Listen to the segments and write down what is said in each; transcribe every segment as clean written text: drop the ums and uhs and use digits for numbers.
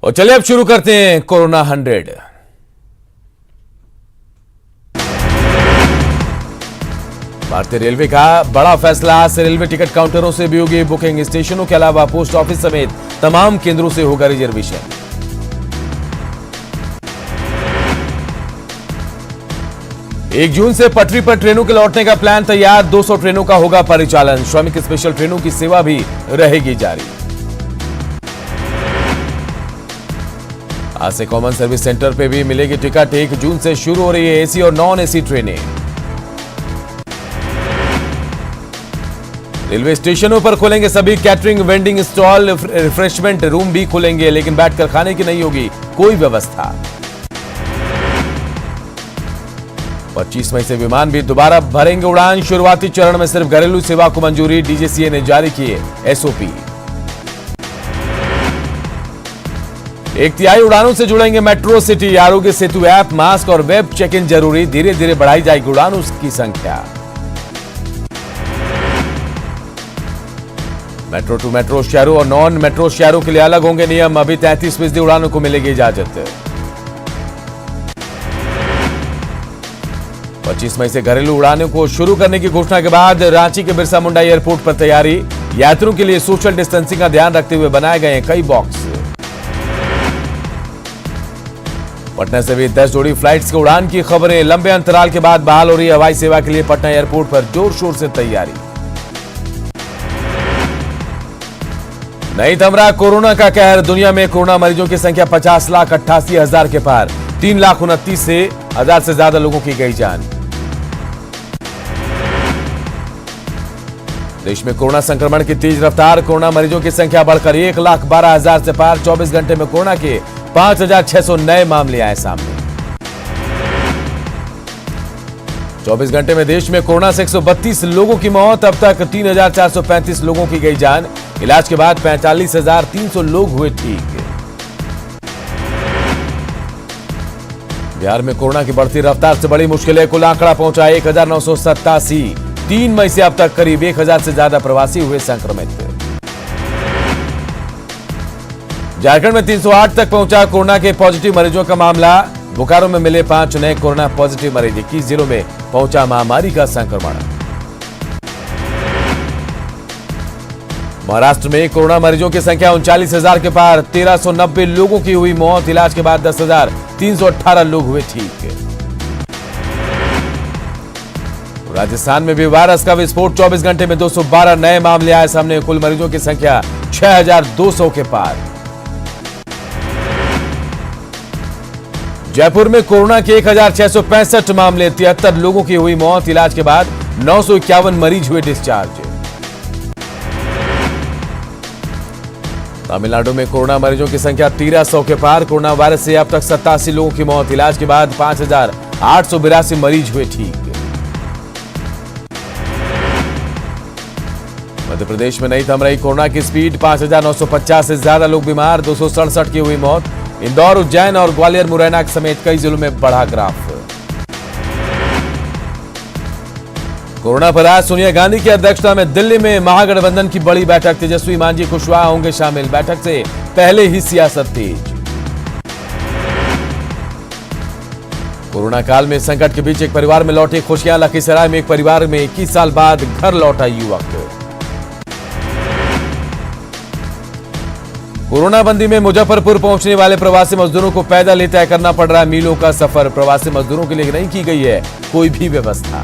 और चलिए अब शुरू करते हैं कोरोना 100। भारतीय रेलवे का बड़ा फैसला, आज से रेलवे टिकट काउंटरों से भी होगी बुकिंग। स्टेशनों के अलावा पोस्ट ऑफिस समेत तमाम केंद्रों से होगा रिजर्वेशन। एक जून से पटरी पर ट्रेनों के लौटने का प्लान तैयार, 200 ट्रेनों का होगा परिचालन। श्रमिक स्पेशल ट्रेनों की सेवा भी रहेगी जारी। आज से कॉमन सर्विस सेंटर पे भी मिलेगी टिकट। 1 जून से शुरू हो रही है एसी और नॉन एसी ट्रेनें। रेलवे स्टेशनों पर खुलेंगे सभी catering, vending stall, refreshment room भी खुलेंगे, लेकिन बैठकर खाने की नहीं होगी कोई व्यवस्था। 25 मई से विमान भी दोबारा भरेंगे उड़ान। शुरुआती चरण में सिर्फ घरेलू सेवा को मंजूरी, डीजीसीए ने जारी किए एसओपी। 1/3 उड़ानों से जुड़ेंगे metro city. Aarogya Setu app, mask और वेब चेक इन जरूरी। धीरे धीरे बढ़ाई जाएगी उड़ानों की संख्या। मेट्रो टू मेट्रो शहरों और नॉन मेट्रो शहरों के लिए अलग होंगे नियम। अभी 33% उड़ानों को मिलेगी इजाजत। 25 मई से घरेलू उड़ानों को शुरू करने की घोषणा के बाद रांची के बिरसा मुंडा एयरपोर्ट पर तैयारी। यात्रियों के लिए सोशल डिस्टेंसिंग का ध्यान रखते हुए बनाए गए हैं कई बॉक्स। पटना से भी 10 जोड़ी फ्लाइट्स की उड़ान की खबरें। लंबे अंतराल के बाद बहाल हो रही हवाई सेवा के लिए पटना एयरपोर्ट पर जोर शोर से तैयारी। नहीं थम रहा कोरोना का कहर। दुनिया में कोरोना मरीजों की संख्या 50,88,000 के पार। 3,29,000 से ज्यादा लोगों की गई जान। देश में कोरोना संक्रमण की तेज रफ्तार। कोरोना मरीजों की संख्या बढ़कर 1,12,000 से पार। 24 घंटे में कोरोना के 5,600 नए मामले आए सामने। 24 घंटे में देश में कोरोना से 132 लोगों की मौत। अब तक 3,435 लोगों की गई जान। इलाज के बाद 45,300 लोग हुए ठीक। बिहार में कोरोना की बढ़ती रफ्तार से बड़ी मुश्किलें। कुल आंकड़ा पहुंचा 1,987। 3 मई से अब तक करीब 1,000 से ज्यादा प्रवासी हुए संक्रमित। झारखंड में 308 तक पहुंचा कोरोना के पॉजिटिव मरीजों का मामला। बोकारो में मिले 5 नए कोरोना पॉजिटिव मरीज। 21 जिलों में पहुंचा महामारी का संक्रमण। महाराष्ट्र में कोरोना मरीजों की संख्या 39,000 के पार। 1,390 लोगों की हुई मौत। इलाज के बाद 10,318 लोग हुए ठीक। राजस्थान में भी वायरस का विस्फोट। 24 घंटे में 212 नए मामले आए सामने। कुल मरीजों की संख्या 6,200 के पार। जयपुर में कोरोना के 1,665 मामले। 73 लोगों की हुई मौत। इलाज के बाद 951 मरीज हुए डिस्चार्ज। तमिलनाडु में कोरोना मरीजों की संख्या 1,300 के पार। कोरोना वायरस से अब तक 87 लोगों की मौत। इलाज के बाद 5,882 मरीज हुए ठीक। मध्य प्रदेश में नहीं थम रही कोरोना की स्पीड। 5,950 से ज्यादा लोग बीमार। 267 की हुई मौत। इंदौर, उज्जैन और ग्वालियर, मुरैना समेत कई जिलों में बढ़ा ग्राफ। कोरोना पर आज सोनिया गांधी की अध्यक्षता में दिल्ली में महागठबंधन की बड़ी बैठक। तेजस्वी, मांझी, कुशवाहा होंगे शामिल। बैठक से पहले ही सियासत तेज। कोरोना काल में संकट के बीच एक परिवार में लौटी खुशियां। लखीसराय में एक परिवार में 21 साल बाद घर लौटा युवक। कोरोना बंदी में मुजफ्फरपुर पहुंचने वाले प्रवासी मजदूरों को पैदल ही तय करना पड़ रहा है मीलों का सफर। प्रवासी मजदूरों के लिए नहीं की गई है कोई भी व्यवस्था।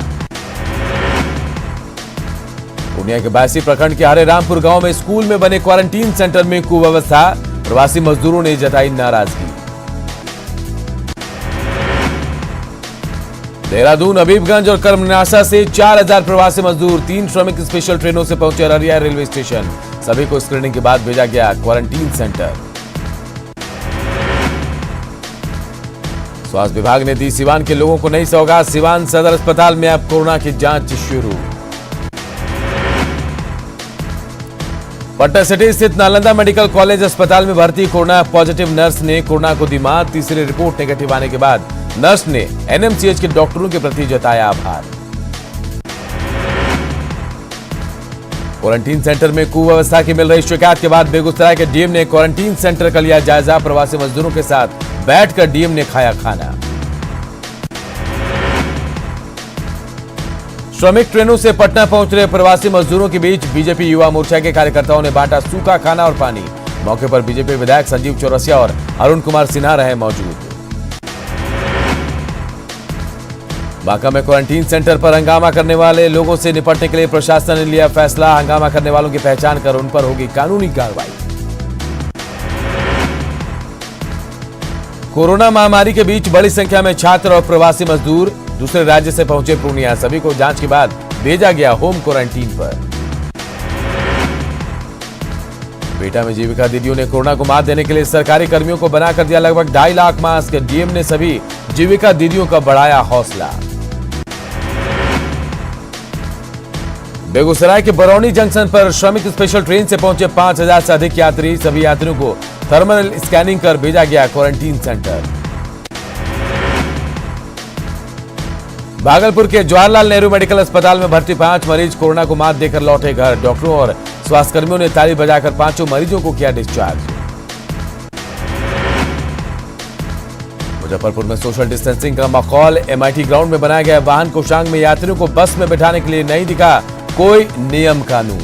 पूर्णिया के बायसी प्रखंड के हरे रामपुर गांव में स्कूल में बने क्वारंटीन सेंटर में कुव्यवस्था। प्रवासी मजदूरों ने जताई नाराजगी। देहरादून, हबीबगंज और कर्मनासा से 4,000 प्रवासी मजदूर 3 श्रमिक स्पेशल ट्रेनों से पहुंचे अररिया रेलवे स्टेशन। सभी को स्क्रीनिंग के बाद भेजा गया क्वारंटीन सेंटर। स्वास्थ्य विभाग ने दी सिवान के लोगों को नई सौगात। सिवान सदर अस्पताल में अब कोरोना की जांच शुरू। पटना सिटी स्थित नालंदा मेडिकल कॉलेज अस्पताल में भर्ती कोरोना पॉजिटिव नर्स ने कोरोना को दी मात। तीसरी रिपोर्ट नेगेटिव आने के बाद नर्स ने एनएमसीएच के डॉक्टरों के प्रति जताया आभार। क्वारंटीन सेंटर में कुव्यवस्था की मिल रही शिकायत के बाद बेगूसराय के डीएम ने क्वारंटीन सेंटर का लिया जायजा। प्रवासी मजदूरों के साथ बैठकर डीएम ने खाया खाना। श्रमिक ट्रेनों से पटना पहुंच रहे प्रवासी मजदूरों के बीच बीजेपी युवा मोर्चा के कार्यकर्ताओं ने बांटा सूखा खाना और पानी। मौके पर बीजेपी विधायक संजीव चौरसिया और अरुण कुमार सिन्हा रहे मौजूद। बांका में क्वारंटीन सेंटर पर हंगामा करने वाले लोगों से निपटने के लिए प्रशासन ने लिया फैसला। हंगामा करने वालों की पहचान कर उन पर होगी कानूनी कार्रवाई। कोरोना महामारी के बीच बड़ी संख्या में छात्र और प्रवासी मजदूर दूसरे राज्य से पहुंचे पूर्णिया। सभी को जांच के बाद भेजा गया होम क्वारंटीन पर। बेटा में जीविका दीदियों ने कोरोना को मात देने के लिए सरकारी कर्मियों को बनाकर दिया लगभग 2.5 लाख मास्क। डीएम ने सभी जीविका दीदियों का बढ़ाया हौसला। बेगूसराय के बरौनी जंक्शन पर श्रमिक स्पेशल ट्रेन से पहुंचे 5000 से अधिक यात्री। सभी यात्रियों को थर्मल स्कैनिंग कर भेजा गया क्वारंटीन सेंटर। भागलपुर के जवाहरलाल नेहरू मेडिकल अस्पताल में भर्ती 5 मरीज कोरोना को मात देकर लौटे घर। डॉक्टरों और स्वास्थ्यकर्मियों ने ताली बजाकर 5 मरीजों को किया डिस्चार्ज। मुजफ्फरपुर में सोशल डिस्टेंसिंग का माहौल। एमआईटी ग्राउंड में बनाया गया वाहन कोषांग में यात्रियों को बस में बैठाने के लिए नहीं दिखा कोई नियम कानून।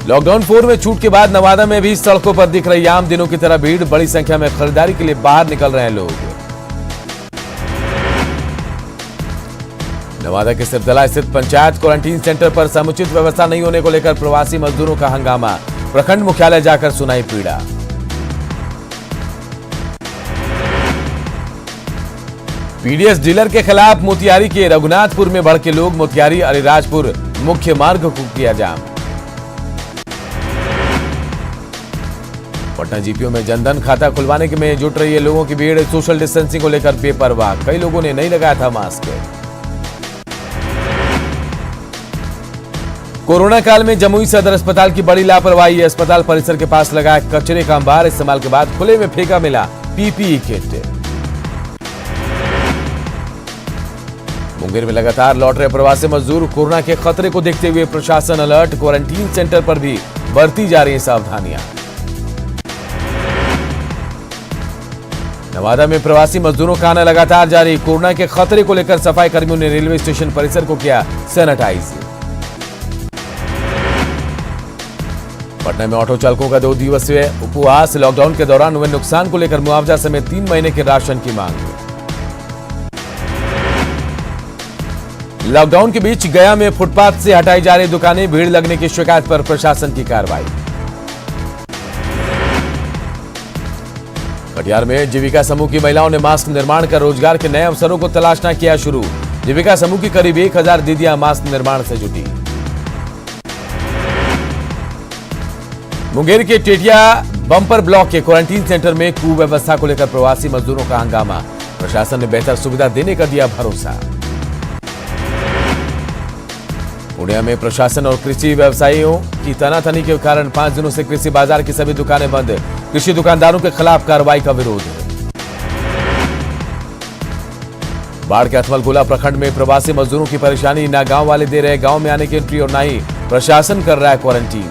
लॉकडाउन 4 में छूट के बाद नवादा में भी सड़कों पर दिख रही आम दिनों की तरह भीड़। बड़ी संख्या में खरीदारी के लिए बाहर निकल रहे हैं लोग। नवादा के सिरदला स्थित पंचायत क्वारंटीन सेंटर पर समुचित व्यवस्था नहीं होने को लेकर प्रवासी मजदूरों का हंगामा। प्रखंड मुख्यालय जाकर सुनाई पीड़ा। पीडीएस डीलर के खिलाफ मोतिहारी के रघुनाथपुर में भड़के लोग। मोतिहारी अलीराजपुर मुख्य मार्ग को किया जाम। पटना जीपीओ में जनधन खाता खुलवाने के में जुट रही है लोगों की भीड़। सोशल डिस्टेंसिंग को लेकर बेपरवाह। कई लोगों ने नहीं लगाया था मास्क। कोरोना काल में जमुई सदर अस्पताल की बड़ी लापरवाही। अस्पताल परिसर के पास लगा कचरे का अंबार। इस्तेमाल के बाद खुले में फेंका मिला पीपीई किट। मुंगेर में लगातार लौट रहे प्रवासी मजदूर। कोरोना के खतरे को देखते हुए प्रशासन अलर्ट। क्वारंटीन सेंटर पर भी बरती जा रही सावधानियां। नवादा में प्रवासी मजदूरों का आना लगातार जारी। कोरोना के खतरे को लेकर सफाई कर्मियों ने रेलवे स्टेशन परिसर को किया सैनिटाइज। पटना में ऑटो चालकों का 2 दिवसीय उपवास। लॉकडाउन के दौरान हुए नुकसान को लेकर मुआवजा समेत 3 महीने के राशन की मांग। लॉकडाउन के बीच गया में फुटपाथ से हटाई जा रही दुकानें। भीड़ लगने की शिकायत पर प्रशासन की कार्रवाई। कटिहार में जीविका समूह की महिलाओं ने मास्क निर्माण कर रोजगार के नए अवसरों को तलाशना किया शुरू। जीविका समूह की करीब 1000 दीदियां मास्क निर्माण से जुटी। मुंगेर के टेटिया बम्पर ब्लॉक के क्वारंटीन सेंटर में कुव्यवस्था को लेकर प्रवासी मजदूरों का हंगामा। प्रशासन ने बेहतर सुविधा देने का दिया भरोसा। पूर्णिया में प्रशासन और कृषि व्यवसायियों की तनातनी के कारण 5 दिनों से कृषि बाजार की सभी दुकानें बंद। कृषि दुकानदारों के खिलाफ कार्रवाई का विरोध। बाढ़ के अथमलगोला प्रखंड में प्रवासी मजदूरों की परेशानी। ना गांव वाले दे रहे गांव में आने की एंट्री और ना ही प्रशासन कर रहा है क्वारंटीन।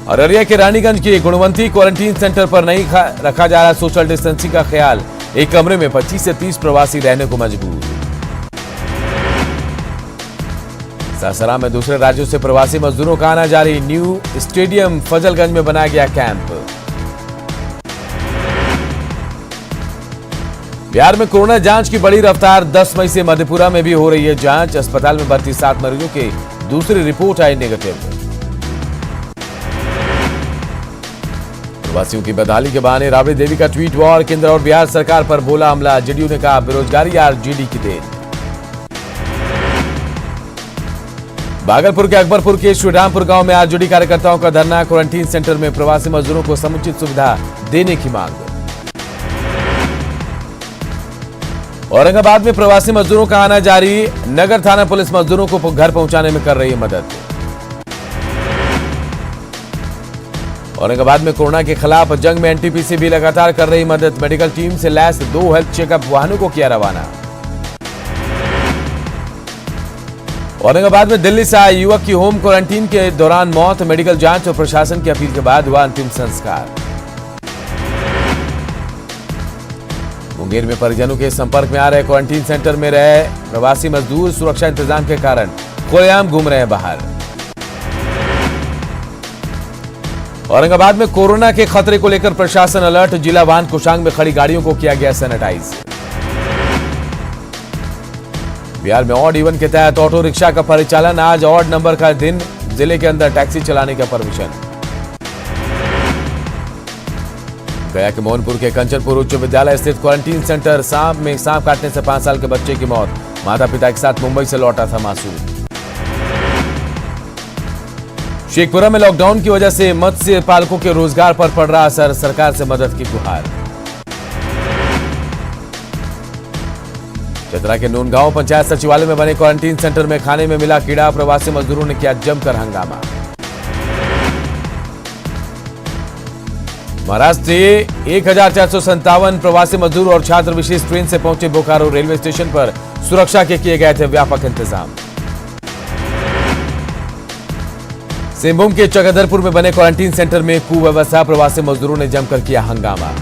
अररिया के रानीगंज के गुणवंती क्वारंटीन सेंटर पर नहीं रखा जा रहा सोशल डिस्टेंसिंग का ख्याल। एक कमरे में 25 से 30 प्रवासी रहने को मजबूर। सासाराम में दूसरे राज्यों से प्रवासी मजदूरों का आना जारी। न्यू स्टेडियम फजलगंज में बनाया गया कैंप। बिहार में कोरोना जांच की बड़ी रफ्तार। 10 मई से मधेपुरा में भी हो रही है जांच। अस्पताल में भर्ती 7 मरीजों की दूसरी रिपोर्ट आई नेगेटिव। प्रवासियों की बदहाली के बहाने राबड़ी देवी का ट्वीट वॉर। केंद्र और बिहार सरकार पर बोला हमला। जेडीयू ने कहा बेरोजगारी आरजेडी की देन। भागलपुर के अकबरपुर के श्रीरामपुर गांव में आरजेडी कार्यकर्ताओं का धरना। क्वारंटीन सेंटर में प्रवासी मजदूरों को समुचित सुविधा देने की मांग। औरंगाबाद में प्रवासी मजदूरों का आना जारी। नगर थाना पुलिस मजदूरों को घर पहुंचाने में कर रही है मदद। औरंगाबाद में कोरोना के खिलाफ जंग में एनटीपीसी भी लगातार कर रही मदद। मेडिकल टीम से लैस 2 हेल्थ चेकअप वाहनों को किया रवाना। औरंगाबाद में दिल्ली से आए युवक की होम क्वारंटीन के दौरान मौत, मेडिकल जांच और प्रशासन की अपील के बाद हुआ अंतिम संस्कार। मुंगेर में परिजनों के संपर्क में आ रहे क्वारंटीन सेंटर में रहे प्रवासी मजदूर सुरक्षा इंतजाम के कारण खुलेआम घूम रहे हैं बाहर। औरंगाबाद में कोरोना के खतरे को लेकर प्रशासन अलर्ट, जिला वाहन कुशांग में खड़ी गाड़ियों को किया गया सैनिटाइज। बिहार में ऑड इवन के तहत ऑटो रिक्शा का परिचालन, आज ऑड नंबर का दिन, जिले के अंदर टैक्सी चलाने का परमिशन। गया के मोहनपुर के कंचनपुर उच्च विद्यालय स्थित क्वारंटीन सेंटर में सांप काटने से 5 साल के बच्चे की मौत, माता पिता के साथ मुंबई से लौटा था मासूम। शेखपुरा में लॉकडाउन की वजह से मत्स्य पालकों के रोजगार पर पड़ रहा असर, सरकार से मदद की गुहार। चतरा के नूनगांव पंचायत सचिवालय में बने क्वारंटीन सेंटर में खाने में मिला कीड़ा, प्रवासी मजदूरों ने किया जमकर हंगामा। महाराष्ट्र से 1457 प्रवासी मजदूर और छात्र विशेष ट्रेन से पहुंचे बोकारो रेलवे स्टेशन पर, सुरक्षा के किए गए थे व्यापक इंतजाम। सिंहभूम के चक्रधरपुर में बने क्वारंटीन सेंटर में कुव्यवस्था, प्रवासी मजदूरों ने जमकर किया हंगामा।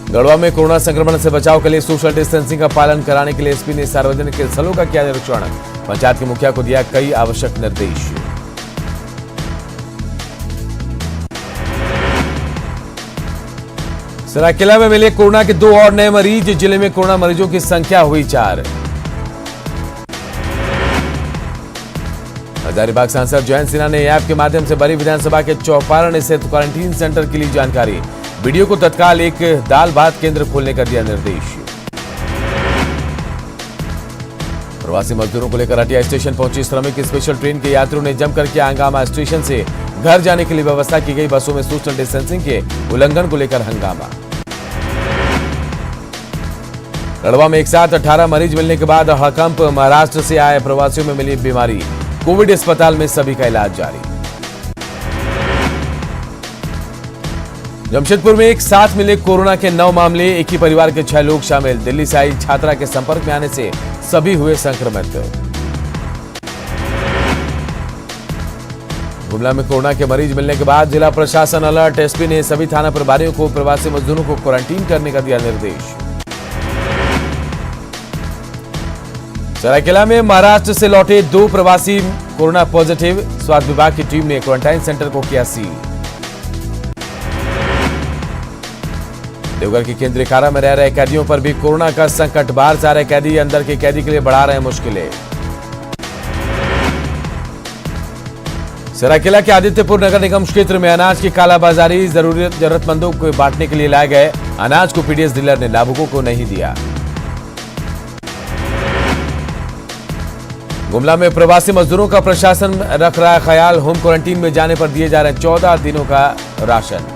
गढ़वा में कोरोना संक्रमण से बचाव के लिए सोशल डिस्टेंसिंग का पालन कराने के लिए एसपी ने सार्वजनिक स्थलों का किया निरीक्षण, पंचायत के मुखिया को दिया कई आवश्यक निर्देश। सरायकेला में मिले कोरोना के 2 और नए मरीज, जिले में कोरोना मरीजों की संख्या हुई 4। हजारीबाग सांसद जयंत सिन्हा ने ऐप के माध्यम से बरी विधानसभा के चौपारण स्थित क्वारंटीन सेंटर के लिए जानकारी, वीडियो को तत्काल एक दाल भात केंद्र खोलने का दिया निर्देश। प्रवासी मजदूरों को लेकर हटिया स्टेशन पहुंची श्रमिक स्पेशल ट्रेन के यात्रियों ने जमकर किया हंगामा, स्टेशन से घर जाने के लिए व्यवस्था की गई बसों में सोशल डिस्टेंसिंग के उल्लंघन को लेकर हंगामा। गढ़वा में एक साथ 18 मरीज मिलने के बाद हड़कंप, महाराष्ट्र से आए प्रवासियों में मिली बीमारी, कोविड अस्पताल में सभी का इलाज जारी। जमशेदपुर में एक साथ मिले कोरोना के 9 मामले, एक ही परिवार के 6 लोग शामिल, दिल्ली से आई छात्रा के संपर्क में आने से सभी हुए संक्रमित। गुमला में कोरोना के मरीज मिलने के बाद जिला प्रशासन अलर्ट, एसपी ने सभी थाना प्रभारियों को प्रवासी मजदूरों को क्वारंटीन करने का दिया निर्देश। सरायकेला में महाराष्ट्र से लौटे 2 प्रवासी कोरोना पॉजिटिव, स्वास्थ्य विभाग की टीम ने क्वारंटाइन सेंटर को किया सील। देवघर की केंद्रीय कारा में रह रहे कैदियों पर भी कोरोना का संकट, बाहर से आ रहे कैदी अंदर के कैदी के लिए बढ़ा रहे मुश्किलें। सरायकेला के आदित्यपुर नगर निगम क्षेत्र में अनाज की कालाबाजारी, जरूरतमंदों को बांटने के लिए लाए गए अनाज को पीडीएस डीलर ने लाभुकों को नहीं दिया। गुमला में प्रवासी मजदूरों का प्रशासन रख रहा है ख्याल, होम क्वारंटीन में जाने पर दिए जा रहे हैं 14 दिनों का राशन।